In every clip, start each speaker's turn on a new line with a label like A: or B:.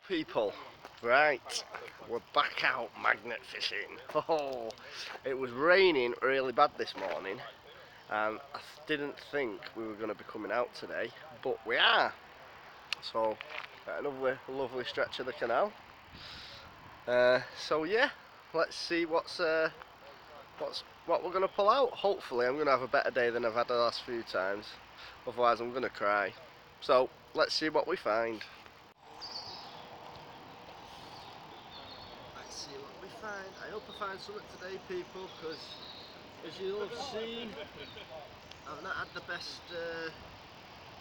A: People, right, we're back out magnet fishing. Oh, it was raining really bad this morning and I didn't think we were going to be coming out today, but we are. So, another lovely stretch of the canal. So yeah, let's see what we're going to pull out. Hopefully I'm going to have a better day than I've had the last few times, otherwise I'm going to cry. So, let's see what we find. Let's see what we find. I hope I find something today, people, because as you'll have seen, I've not had the best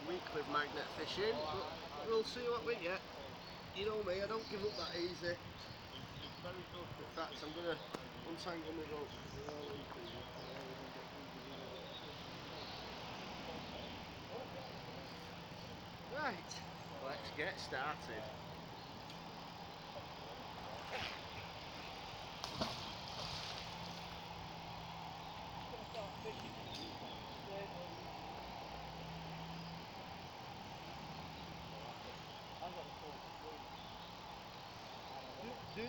A: week with magnet fishing, but we'll see what we get. You know me, I don't give up that easy. In fact, I'm going to untangle my rope. Right, let's get started. A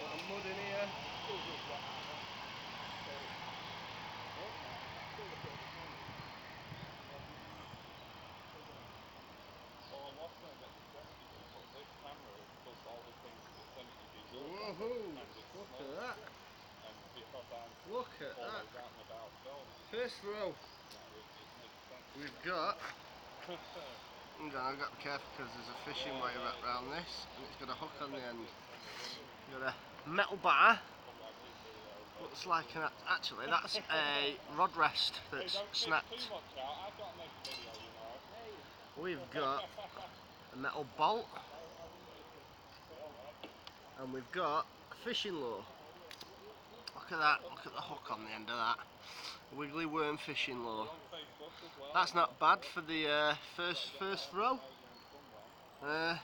A: lot of mud in here. Woohoo! Look at that! Look at that! First row, we've got. I've got to be careful because there's a fishing wire wrapped around this and it's got a hook on the end. You've got a metal bar. Looks like actually that's a rod rest that's snapped. We've got a metal bolt and we've got a fishing lure. Look at that, look at the hook on the end of that. Wiggly worm fishing lure. That's not bad for the first row. Well, there's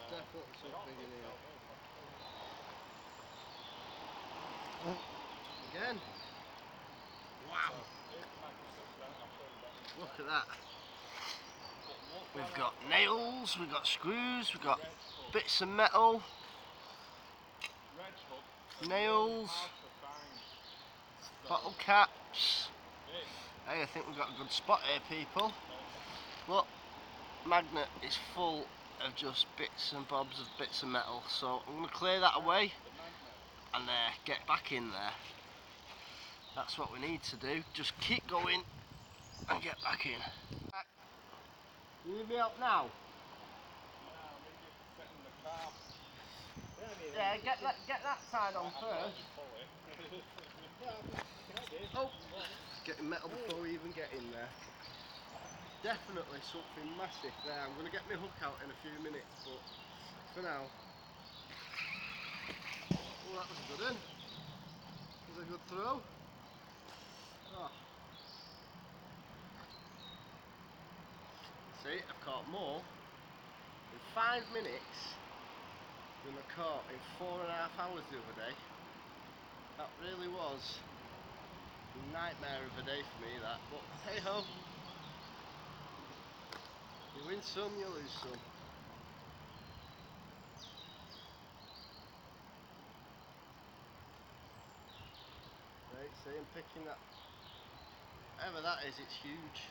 A: definitely something in here. Again. Wow. Look at that. We've got nails, we've got screws, we've got bits of metal, nails, bottle caps. Hey, I think we've got a good spot here, people. Look, magnet is full of just bits and bobs of bits of metal, so I'm going to clear that away and get back in there. That's what we need to do, just keep going and get back in. You need me up now? Yeah, get that side on first. Oh, getting metal before we even get in there. Definitely something massive there. I'm going to get my hook out in a few minutes, but for now. Oh, that was a good one. That was a good throw. Oh. See, I've caught more in 5 minutes than I caught in 4.5 hours the other day. That really was a nightmare of a day for me, that. But hey ho. You win some, you lose some. Right, see, I'm picking that. Whatever that is, it's huge.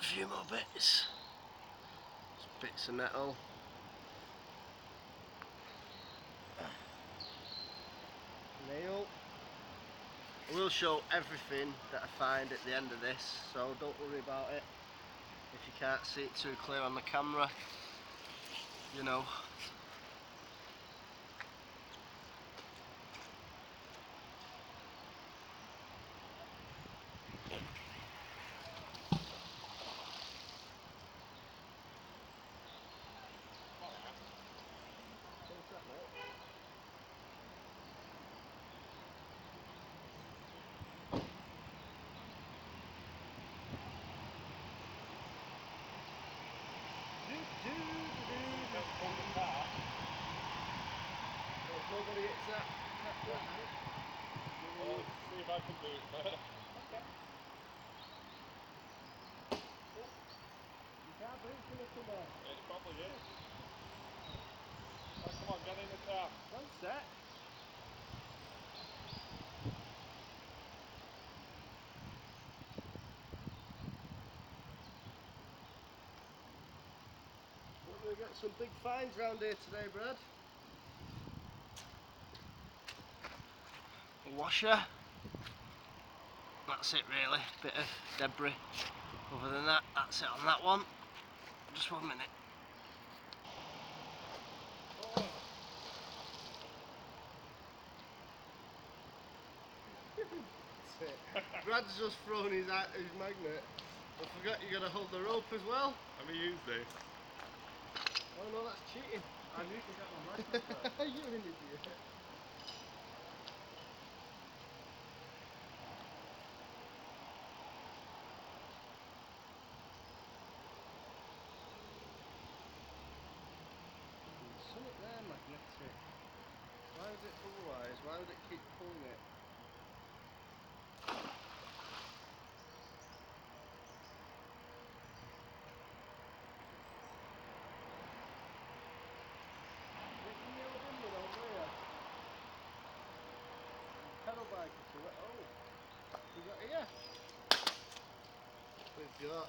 A: A few more bits. Just bits of metal. Nail. I will show everything that I find at the end of this, so don't worry about it. If you can't see it too clear on the camera, you know. What's that, mate?
B: Let's see if I can do it first. Okay.
A: You can't breathe, can you, come on?
B: It probably is. Oh, come on, get in the car.
A: One sec. We've got some big finds round here today, Brad. A washer. That's it really, bit of debris. Other than that, that's it on that one. Just 1 minute. Brad's just thrown his magnet. I forgot you gotta hold the rope as well.
B: Have you used this?
A: Oh no, that's cheating.
B: I need to get my magnet first.
A: You're an idiot. There's something there magnetic. Why is it otherwise? Why would it keep pulling it? Pedal bike to it. Oh, we got here. We've got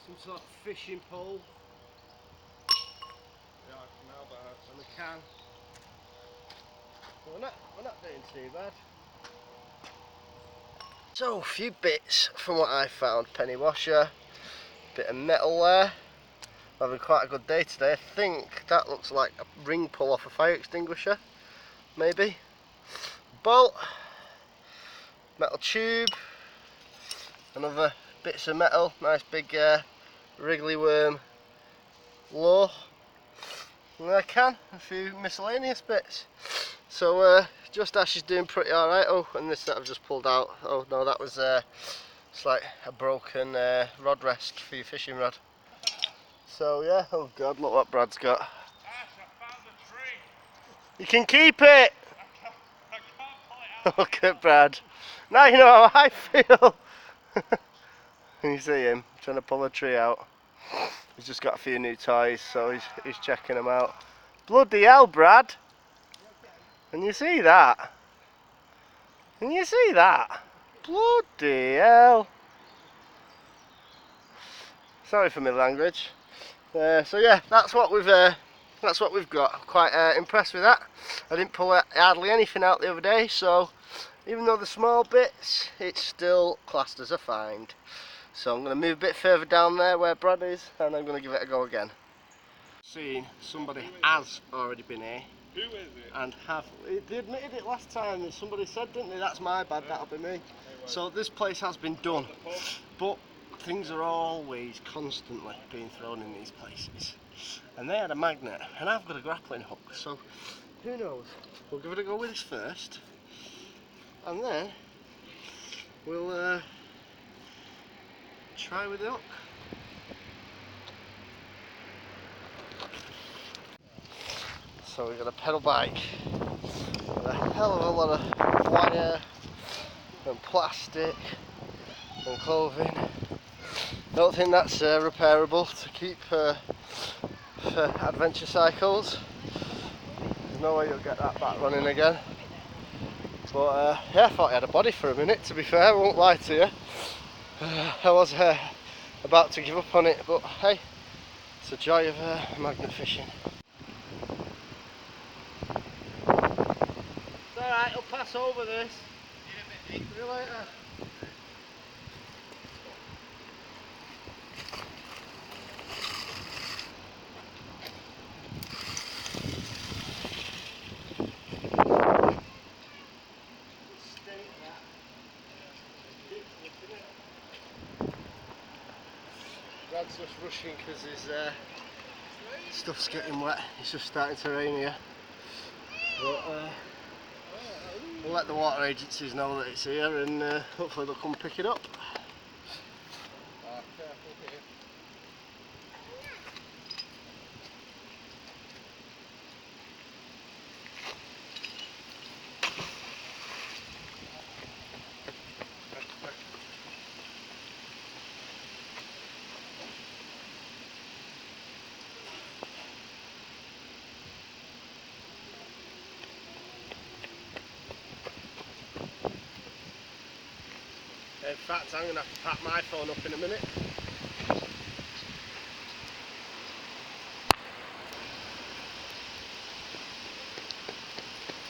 A: some sort of fishing pole.
B: Yeah, I can now that.
A: And a can. We're not doing too bad. So a few bits from what I found. Penny washer, bit of metal there. We're having quite a good day today. I think that looks like a ring pull off a fire extinguisher, maybe. Bolt, metal tube, another bits of metal, nice big wriggly worm low. And a can, a few miscellaneous bits. So Justash is doing pretty alright. Oh, and this that I've just pulled out. Oh no, that was it's like a broken rod rest for your fishing rod. So yeah, oh god, look what Brad's got.
B: Ash, I found a tree.
A: You can keep it!
B: I can't pull it out.
A: Look at Brad. Now you know how I feel. Can you see him trying to pull a tree out? He's just got a few new toys, so he's checking them out. Bloody hell, Brad! Can you see that? Can you see that? Bloody hell! Sorry for my language. So yeah, that's what we've got. Quite impressed with that. I didn't pull hardly anything out the other day, so even though they're small bits, it's still classed as a find. So I'm going to move a bit further down there where Brad is, and I'm going to give it a go again. Seeing somebody has already been here.
B: Who is it?
A: And they admitted it last time, and somebody said, didn't they, that's my bad, that'll be me. So this place has been done, but things are always constantly being thrown in these places. And they had a magnet, and I've got a grappling hook, so who knows? We'll give it a go with this first, and then we'll try with the hook. So we've got a pedal bike with a hell of a lot of wire and plastic and clothing. Don't think that's repairable to keep for adventure cycles. There's no way you'll get that back running again. But yeah, I thought I had a body for a minute, to be fair, I won't lie to you. I was about to give up on it, but hey, it's the joy of magnet fishing. It's alright, I'll pass over this. See you later. Brad's just rushing because his stuff's getting wet. It's just starting to rain here. But we'll let the water agencies know that it's here, and hopefully they'll come pick it up. Careful here. fact, I'm going to have to pack my phone up in a minute.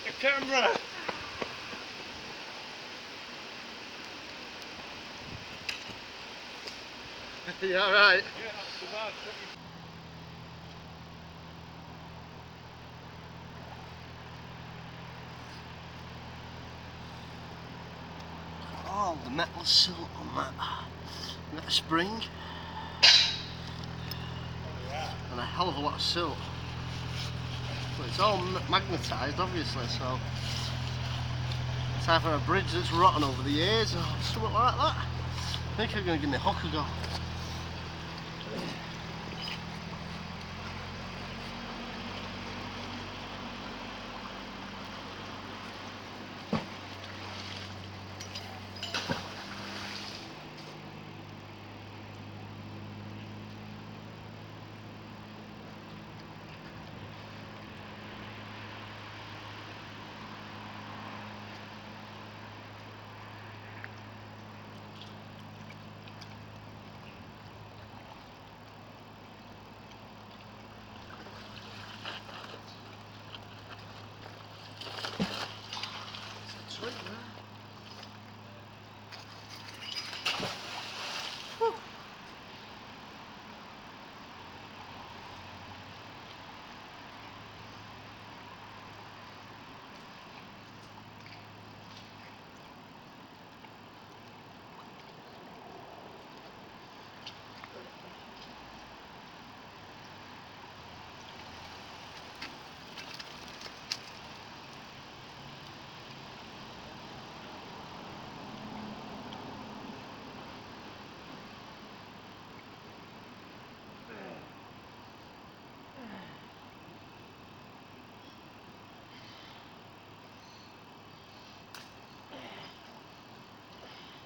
B: The camera!
A: You alright?
B: Yeah, not too bad.
A: Oh, the metal silt on that spring.
B: Oh, yeah.
A: And a hell of a lot of silt. But it's all magnetised, obviously, so it's either a bridge that's rotten over the years or something like that. I think I'm going to give my hook a go.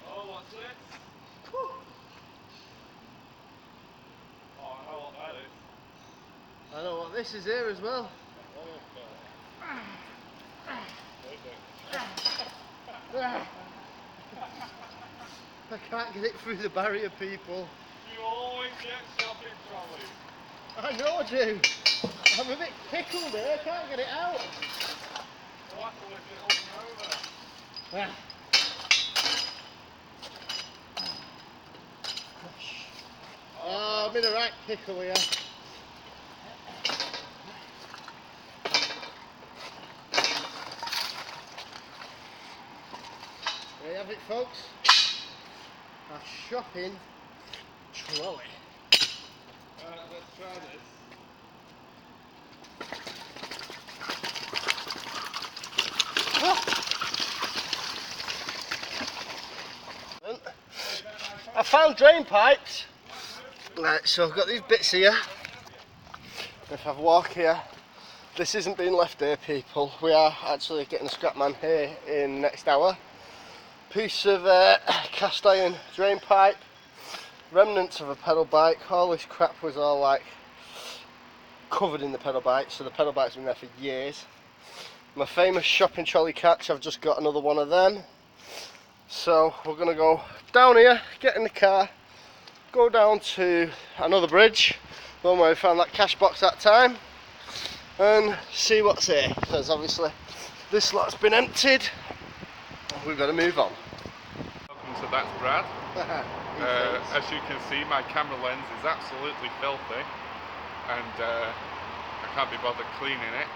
B: Oh, what's this? Oh, I know what that is.
A: I know what this is here as well. I can't get it through the barrier, people.
B: You always get shopping trolleys.
A: I know I do. I'm a bit pickled here, I can't get it out.
B: What was it over?
A: Oh, I'm in a right pickle here. There you have it, folks. Our shopping trolley.
B: Let's try this.
A: I found drain pipes. Right, so I've got these bits here. If I walk here, this isn't being left here, people. We are actually getting a scrap man here in the next hour. Piece of cast iron drain pipe, remnants of a pedal bike. All this crap was all like covered in the pedal bike, so the pedal bike's been there for years. My famous shopping trolley catch, I've just got another one of them. So we're going to go down here, get in the car, go down to another bridge, the one where we found that cash box that time, and see what's here, because obviously this lot's been emptied. We've got to move on.
B: Welcome to That's Brad. As you can see, my camera lens is absolutely filthy, and I can't be bothered cleaning it.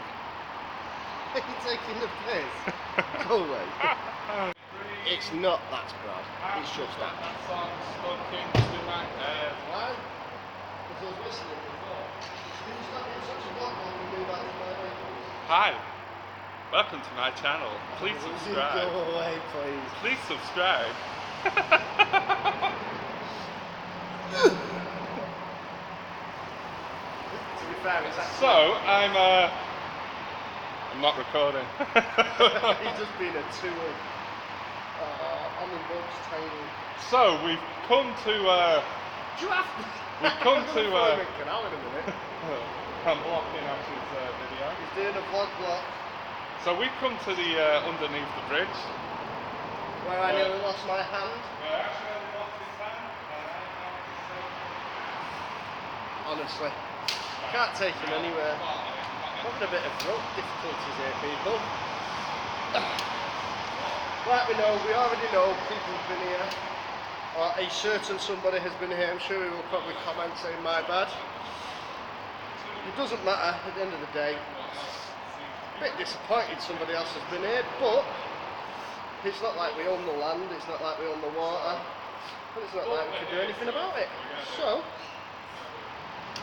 A: Are you taking the piss? Go away. It's not That's Brad, it's just that.
B: That song stuck into my head.
A: Why? Because I was listening before. Can you stop being such a dog while we move out of my way?
B: Hi, welcome to my channel. Please subscribe.
A: Go away, please.
B: Please subscribe.
A: To be fair, it's actually...
B: So, I'm not recording.
A: He's just been a tour. On the books, tiny.
B: So, we've come to
A: Giraffe!
B: we've come to
A: canal in a minute.
B: I'm blocking Ash's video.
A: He's doing a vlog block.
B: So we've come to the underneath the bridge.
A: where I nearly lost my hand. Honestly, can't take him anywhere. Having a bit of rope difficulties here, people. Like we already know people have been here, or a certain somebody has been here. I'm sure he will probably comment saying my bad. It doesn't matter at the end of the day. A bit disappointed somebody else has been here, but it's not like we own the land, it's not like we own the water, and it's not like we can do anything about it. So,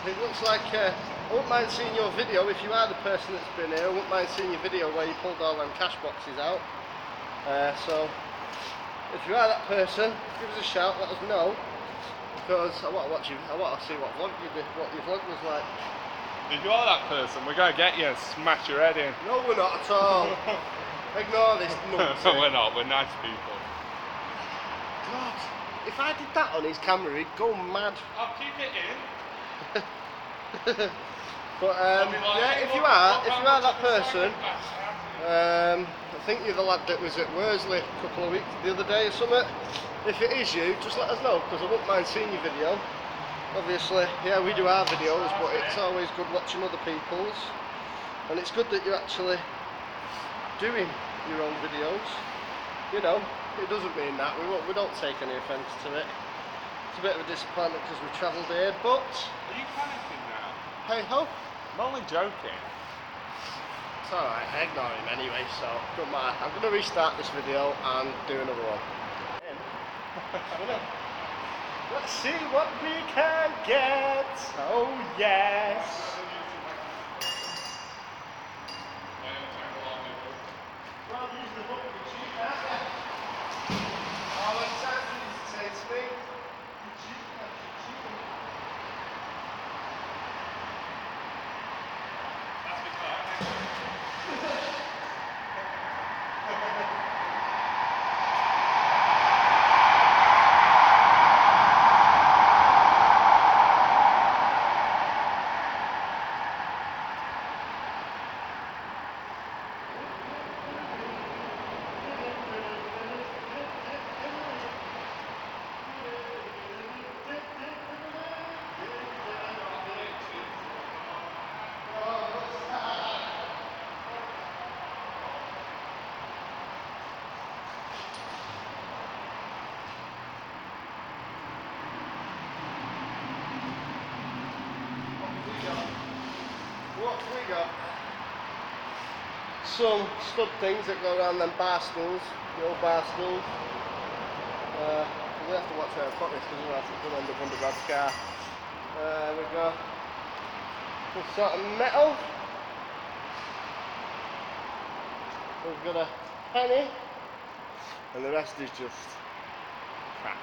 A: it looks like I wouldn't mind seeing your video if you are the person that's been here. I wouldn't mind seeing your video where you pulled all them cash boxes out. So, if you are that person, give us a shout, let us know, because I want to watch you. I want to see what your vlog was like.
B: If you are that person, we're going to get you and smash your head in.
A: No, we're not at all. Ignore this numpty.
B: We're not, we're nice people.
A: God, if I did that on his camera, he'd go mad.
B: I'll keep it in.
A: But yeah, if you are that person, I think you're the lad that was at Worsley a couple of weeks the other day or something. If it is you, just let us know, because I wouldn't mind seeing your video. Obviously, yeah, we do our videos, but it's always good watching other people's, and it's good that you're actually doing your own videos. You know, it doesn't mean that we don't take any offence to it. It's a bit of a disappointment because we travelled here, but
B: Are you panicking now?
A: hey ho,
B: I'm only joking.
A: it's alright, I ignore him anyway, so don't matter. I'm going to restart this video and do another one. Let's see what we can get. Oh yes. Well, use the hook for cheap, aren't you? Oh, it's time for you to say to me, you're cheap, you're cheap.
B: That's because
A: What have we got? Some stud things that go around them bar stools, the old bar stools. We have to watch where I put this because otherwise it's going to end up under Brad's car. We've got some sort of metal. We've got a penny, and the rest is just crap.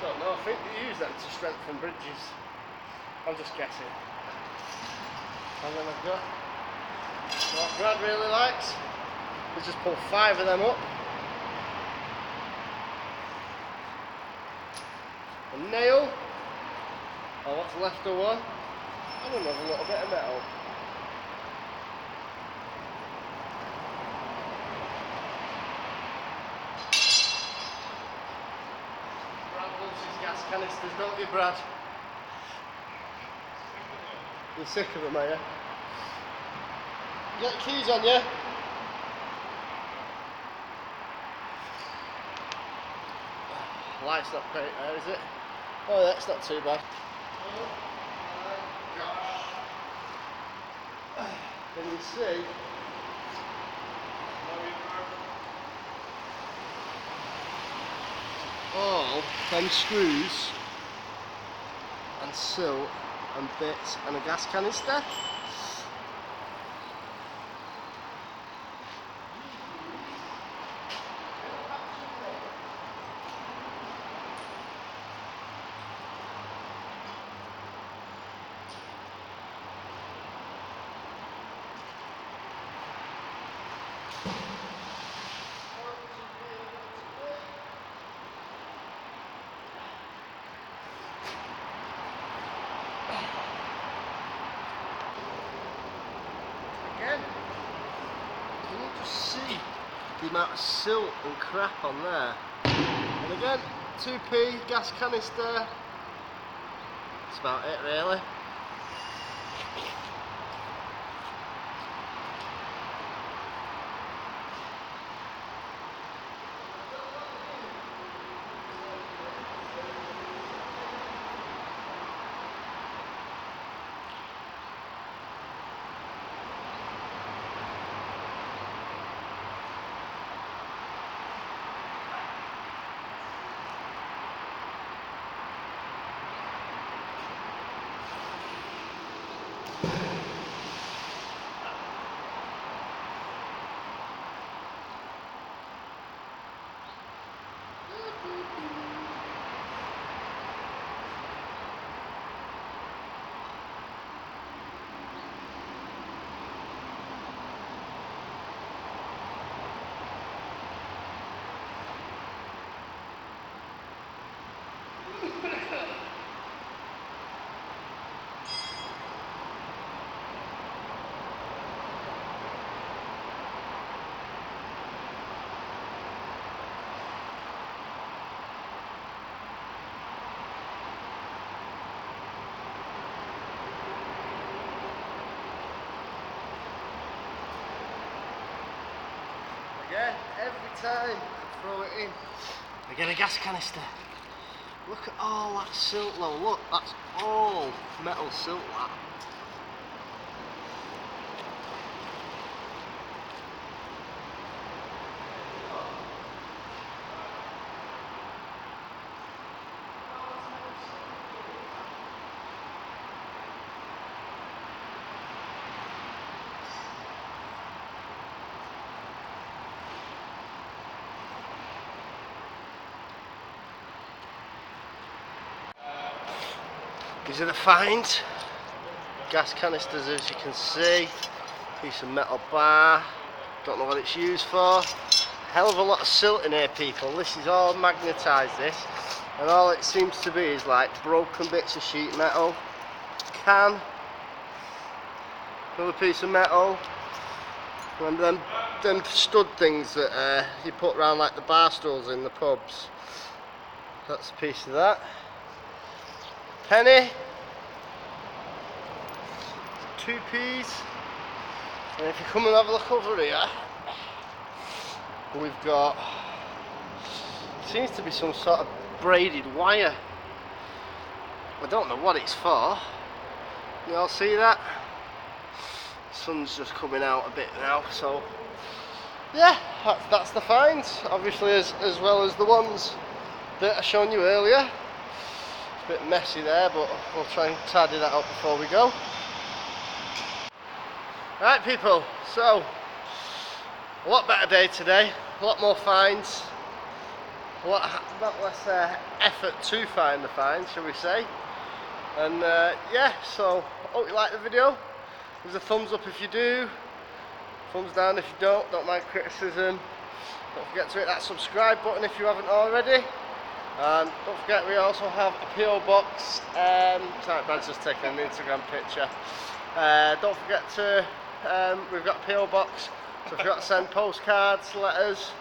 A: Don't know, I think they use them to strengthen bridges. I'm just guessing. And then I've got what Brad really likes. He's just pulled 5 of them up. A nail, or what's left of one, and another little bit of metal. gas canisters, don't you, Brad? You're sick of them, are you? You got your keys on you? Light's not great there, is it? Oh, that's not too bad. Oh my gosh. Can you see? All them screws and silt and bits and a gas canister. Again, can you just see the amount of silt and crap on there? And again, 2p gas canister. That's about it, really. Again, every time I throw it in, I get a gas canister. Look at all that silt though, look, that's all metal silt that. These are the finds. Gas canisters, as you can see. Piece of metal bar. Don't know what it's used for. Hell of a lot of silt in here, people. This is all magnetised, this. And all it seems to be is like broken bits of sheet metal. Can. Another piece of metal. And then them stud things that you put around like the bar stools in the pubs. That's a piece of that. Penny, 2p's, and if you come and have a look over here, we've got, seems to be some sort of braided wire. I don't know what it's for. You all see that? Sun's just coming out a bit now, so yeah, that's the finds, obviously, as well as the ones that I shown you earlier. Bit messy there, but we'll try and tidy that up before we go. Right, people, so a lot better day today, a lot more finds, a lot less effort to find the finds, shall we say. And yeah, so hope you like the video. Give us a thumbs up if you do, thumbs down if you don't mind criticism. Don't forget to hit that subscribe button if you haven't already. And don't forget, we also have a PO box. Sorry, Brad's just taking an Instagram picture. Don't forget to, we've got a PO box, so if you want to send postcards, letters,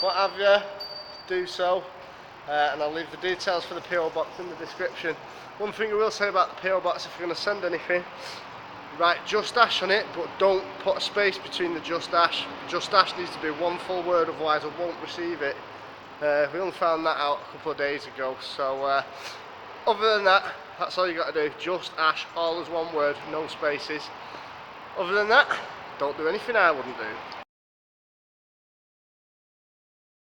A: what have you, do so. and I'll leave the details for the PO box in the description. One thing I will say about the PO box, if you're going to send anything, write justash on it, but don't put a space between the justash. Justash needs to be one full word, otherwise I won't receive it. We only found that out a couple of days ago, so other than that, that's all you got to do. Justash, all as one word, no spaces. Other than that, don't do anything I wouldn't do.